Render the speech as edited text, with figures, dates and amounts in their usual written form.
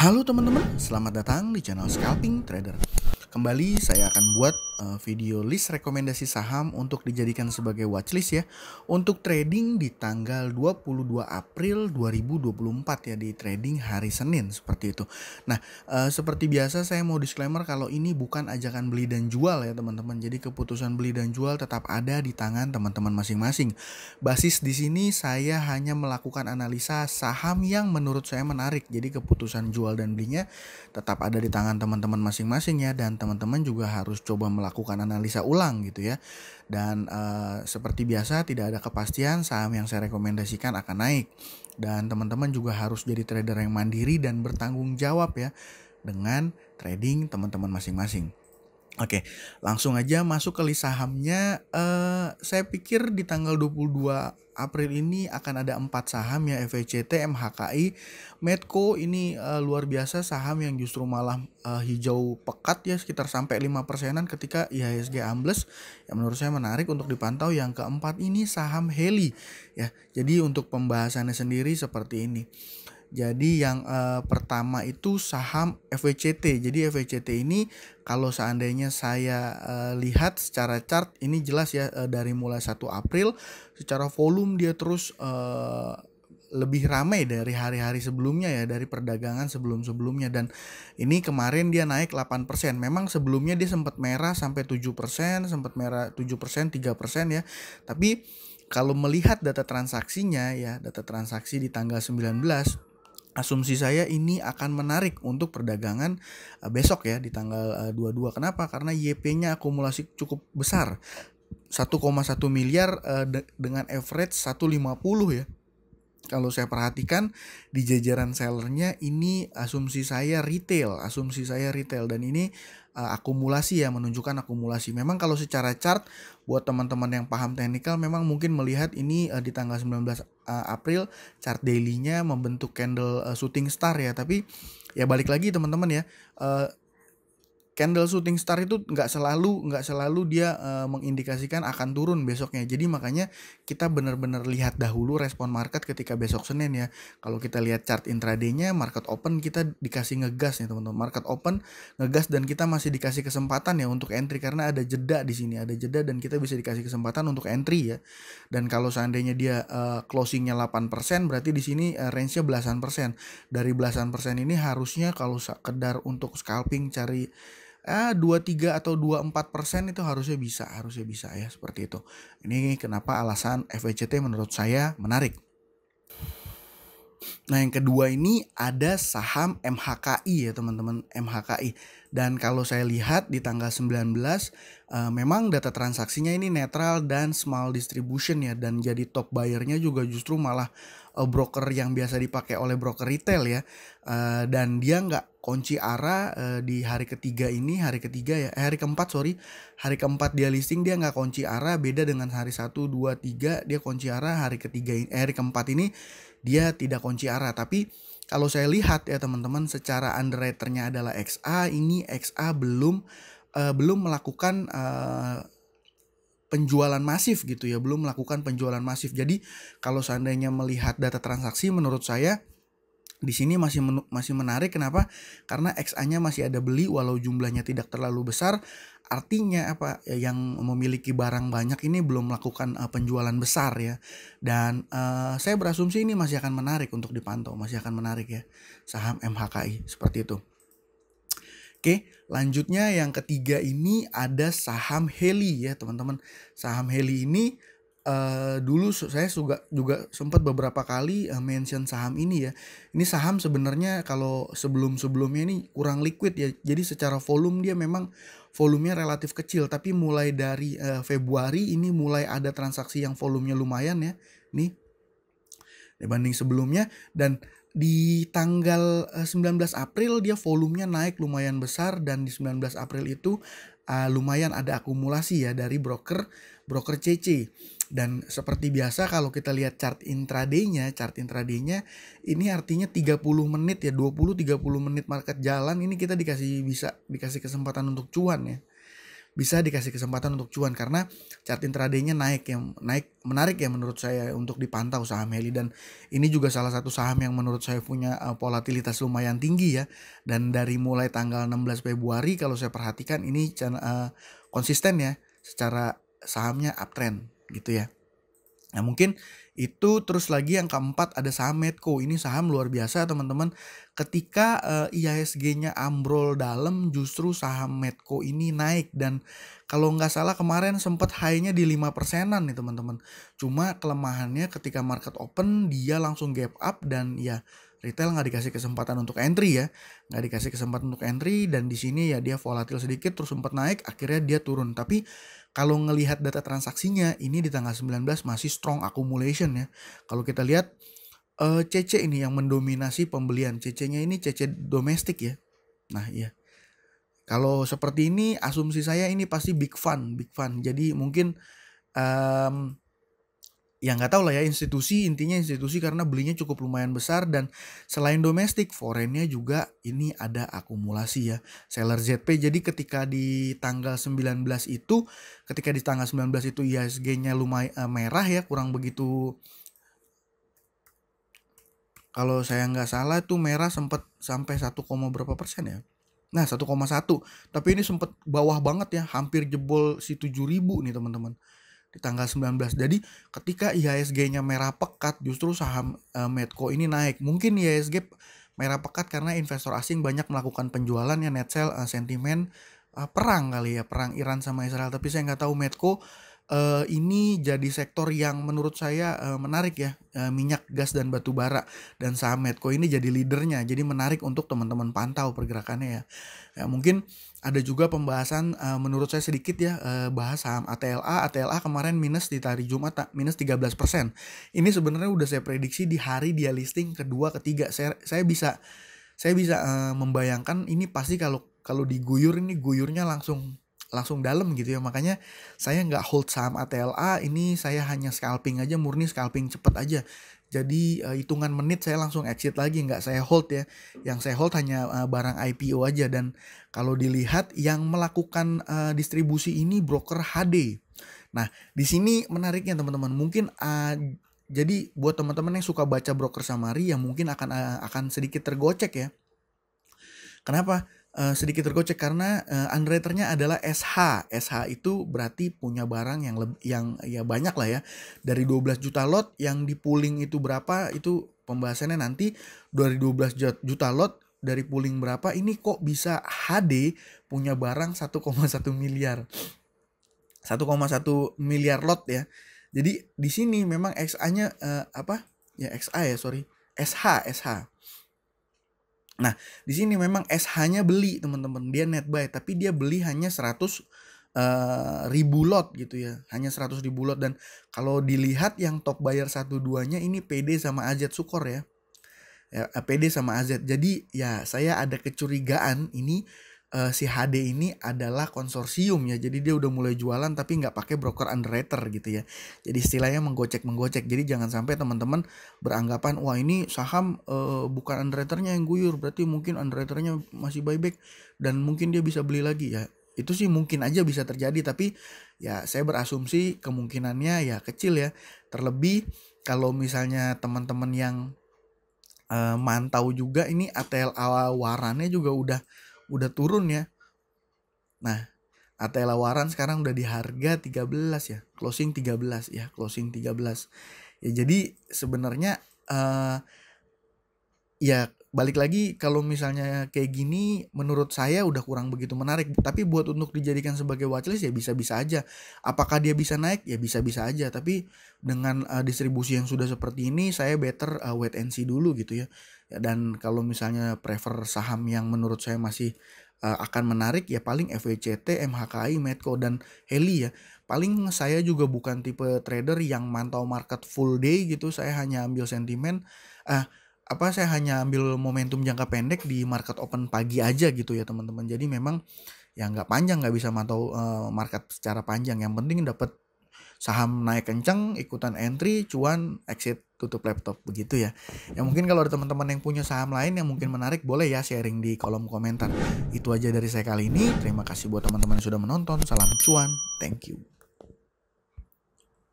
Halo teman-teman, selamat datang di channel Scalping Trader. Kembali saya akan buat video list rekomendasi saham untuk dijadikan sebagai watchlist ya, untuk trading di tanggal 22 April 2024 ya, di trading hari Senin seperti itu. Nah, seperti biasa saya mau disclaimer kalau ini bukan ajakan beli dan jual ya teman-teman. Jadi keputusan beli dan jual tetap ada di tangan teman-teman masing-masing. Basis di sini saya hanya melakukan analisa saham yang menurut saya menarik. Jadi keputusan jual dan belinya tetap ada di tangan teman-teman masing-masing ya, dan teman-teman juga harus coba melakukan analisa ulang gitu ya. Dan seperti biasa tidak ada kepastian saham yang saya rekomendasikan akan naik, dan teman-teman juga harus jadi trader yang mandiri dan bertanggung jawab ya dengan trading teman-teman masing-masing. Oke, langsung aja masuk ke list sahamnya. Saya pikir di tanggal 22 April ini akan ada 4 saham ya, FECT, MHKI, Medco. Ini luar biasa saham yang justru malah hijau pekat ya, sekitar sampai 5%-an ketika IHSG ambles. Yang menurut saya menarik untuk dipantau. Yang keempat ini saham Heli ya. Jadi untuk pembahasannya sendiri seperti ini. Jadi yang pertama itu saham FECT. Jadi FECT ini kalau seandainya saya lihat secara chart ini jelas ya, dari mulai 1 April secara volume dia terus lebih ramai dari hari-hari sebelumnya ya, dari perdagangan sebelum-sebelumnya, dan ini kemarin dia naik 8%. Memang sebelumnya dia sempat merah sampai 7%, sempat merah 7%, 3% ya. Tapi kalau melihat data transaksinya ya, data transaksi di tanggal 19, asumsi saya ini akan menarik untuk perdagangan besok ya di tanggal 22. Kenapa? Karena YP-nya akumulasi cukup besar. 1,1 miliar dengan average 150 ya. Kalau saya perhatikan di jajaran sellernya ini asumsi saya retail, dan ini akumulasi ya, menunjukkan akumulasi. Memang kalau secara chart buat teman-teman yang paham teknikal memang mungkin melihat ini di tanggal 19 April chart daily-nya membentuk candle shooting star ya, tapi ya balik lagi teman-teman ya, candle shooting star itu nggak selalu dia mengindikasikan akan turun besoknya. Jadi makanya kita benar-benar lihat dahulu respon market ketika besok Senin ya. Kalau kita lihat chart intraday-nya, market open kita dikasih ngegas nih teman-teman. Market open ngegas dan kita masih dikasih kesempatan ya untuk entry, karena ada jeda di sini, ada jeda dan kita bisa dikasih kesempatan untuk entry ya. Dan kalau seandainya dia closingnya 8%, berarti di sini range-nya belasan persen. Dari belasan persen ini harusnya kalau sekedar untuk scalping cari 23 atau 24% itu harusnya bisa ya, seperti itu. Ini kenapa alasan FECT menurut saya menarik. Nah, yang kedua ini ada saham MHKI ya teman-teman, MHKI. Dan kalau saya lihat di tanggal 19 memang data transaksinya ini netral dan small distribution ya, dan jadi top buyer-nya juga justru malah broker yang biasa dipakai oleh broker retail ya. Dan dia nggak kunci arah di hari ketiga ini, hari keempat dia listing, dia nggak kunci arah, beda dengan hari 1, 2, 3 dia kunci arah. Hari keempat ini dia tidak kunci arah. Tapi kalau saya lihat ya teman-teman, secara underwriternya adalah XA, ini XA belum melakukan penjualan masif gitu ya, belum melakukan penjualan masif. Jadi kalau seandainya melihat data transaksi, menurut saya di sini masih menarik. Kenapa? Karena XA-nya masih ada beli walau jumlahnya tidak terlalu besar. Artinya apa? Yang memiliki barang banyak ini belum melakukan penjualan besar ya. Dan saya berasumsi ini masih akan menarik untuk dipantau, masih akan menarik ya saham MHKI seperti itu. Oke, lanjutnya yang ketiga ini ada saham Heli ya teman-teman. Saham Heli ini dulu saya juga sempat beberapa kali mention saham ini ya. Ini saham sebenarnya kalau sebelum-sebelumnya ini kurang liquid ya. Jadi secara volume dia memang volumenya relatif kecil, tapi mulai dari Februari ini mulai ada transaksi yang volumenya lumayan ya. Nih dibanding sebelumnya, dan di tanggal 19 April dia volumenya naik lumayan besar, dan di 19 April itu lumayan ada akumulasi ya dari broker CC. Dan seperti biasa kalau kita lihat chart intraday-nya ini artinya 30 menit ya, 20-30 menit market jalan ini kita dikasih kesempatan untuk cuan ya. bisa dikasih kesempatan untuk cuan karena chart intraday-nya naik menarik ya menurut saya untuk dipantau saham Heli, dan ini juga salah satu saham yang menurut saya punya volatilitas lumayan tinggi ya, dan dari mulai tanggal 16 Februari kalau saya perhatikan ini konsisten ya secara sahamnya uptrend gitu ya. Nah mungkin itu, terus lagi yang keempat ada saham Medco. Ini saham luar biasa teman-teman. Ketika IHSG-nya ambrol dalam, justru saham Medco ini naik, dan kalau nggak salah kemarin sempat high-nya di 5%-an nih teman-teman. Cuma kelemahannya ketika market open dia langsung gap up, dan ya retail nggak dikasih kesempatan untuk entry ya, nggak dikasih kesempatan untuk entry, dan di sini ya dia volatil sedikit terus sempat naik, akhirnya dia turun. Tapi kalau ngelihat data transaksinya ini di tanggal 19 masih strong accumulation ya. Kalau kita lihat CC ini yang mendominasi pembelian, CC-nya ini CC domestik ya. Nah iya, kalau seperti ini asumsi saya ini pasti big fund. Jadi mungkin ya nggak tahu lah ya, intinya institusi karena belinya cukup lumayan besar, dan selain domestik foreignnya juga ini ada akumulasi ya, seller ZP. Jadi ketika di tanggal 19 itu IHSG-nya lumayan merah ya, kurang begitu, kalau saya nggak salah itu merah sempat sampai 1, berapa persen ya. Nah 1,1, tapi ini sempat bawah banget ya, hampir jebol si 7.000 nih teman-teman di tanggal 19. Jadi ketika IHSG-nya merah pekat, justru saham Medco ini naik. Mungkin IHSG merah pekat karena investor asing banyak melakukan penjualan ya, net sell, sentimen perang kali ya, perang Iran sama Israel. Tapi saya nggak tahu. Medco ini jadi sektor yang menurut saya menarik ya, minyak, gas, dan batu bara, dan saham Medco ini jadi leadernya, jadi menarik untuk teman-teman pantau pergerakannya ya. Ya mungkin ada juga pembahasan menurut saya sedikit ya, bahas saham ATLA kemarin minus di hari Jumat, minus 13%. Ini sebenarnya udah saya prediksi di hari dia listing kedua ketiga. Saya bisa membayangkan ini pasti kalau diguyur, ini guyurnya langsung dalam gitu ya. Makanya saya nggak hold saham ATLA ini, saya hanya scalping aja, murni scalping cepet aja. Jadi hitungan menit saya langsung exit lagi, nggak saya hold ya. Yang saya hold hanya barang IPO aja. Dan kalau dilihat yang melakukan distribusi ini broker HD. Nah di sini menariknya teman-teman, mungkin jadi buat teman-teman yang suka baca broker summary yang mungkin akan sedikit tergocek ya. Kenapa sedikit tergocek? Karena underwriter-nya adalah SH. SH itu berarti punya barang yang ya banyak lah ya. Dari 12 juta lot yang di pooling itu berapa, itu pembahasannya nanti. Dari 12 juta lot dari pooling berapa, ini kok bisa HD punya barang 1,1 miliar. 1,1 miliar lot ya. Jadi di sini memang XA-nya SH. Nah, di sini memang SH-nya beli teman-teman, dia net buy, tapi dia beli hanya 100 ribu lot gitu ya, hanya 100 ribu lot. Dan kalau dilihat yang top buyer 1-2-nya ini PD sama AZ Sukor ya, PD sama AZ. Jadi ya saya ada kecurigaan ini si HD ini adalah konsorsium ya, jadi dia udah mulai jualan tapi nggak pakai broker underwriter gitu ya. Jadi istilahnya menggocek. Jadi jangan sampai teman-teman beranggapan wah ini saham bukan underwriternya yang guyur, berarti mungkin underwriternya masih buyback dan mungkin dia bisa beli lagi ya. Itu sih mungkin aja bisa terjadi, tapi ya saya berasumsi kemungkinannya ya kecil ya. Terlebih kalau misalnya teman-teman yang mantau juga ini ATLA warannya juga udah turun ya. Nah, ATLA waran sekarang udah di harga 13 ya, closing 13 ya, Ya jadi sebenarnya ya balik lagi, kalau misalnya kayak gini menurut saya udah kurang begitu menarik. Tapi buat untuk dijadikan sebagai watchlist ya bisa-bisa aja. Apakah dia bisa naik? Ya bisa-bisa aja. Tapi dengan distribusi yang sudah seperti ini, saya better wait and see dulu gitu ya. Dan kalau misalnya prefer saham yang menurut saya masih akan menarik ya paling FWCT, MHKI, Medco, dan Heli ya. Paling saya juga bukan tipe trader yang mantau market full day gitu. Saya hanya ambil sentimen, saya hanya ambil momentum jangka pendek di market open pagi aja gitu ya teman-teman. Jadi memang ya nggak panjang, nggak bisa mantau market secara panjang. Yang penting dapat saham naik kencang, ikutan entry, cuan, exit tutup laptop begitu ya. Ya mungkin kalau ada teman-teman yang punya saham lain yang mungkin menarik, boleh ya sharing di kolom komentar. Itu aja dari saya kali ini. Terima kasih buat teman-teman yang sudah menonton. Salam cuan. Thank you.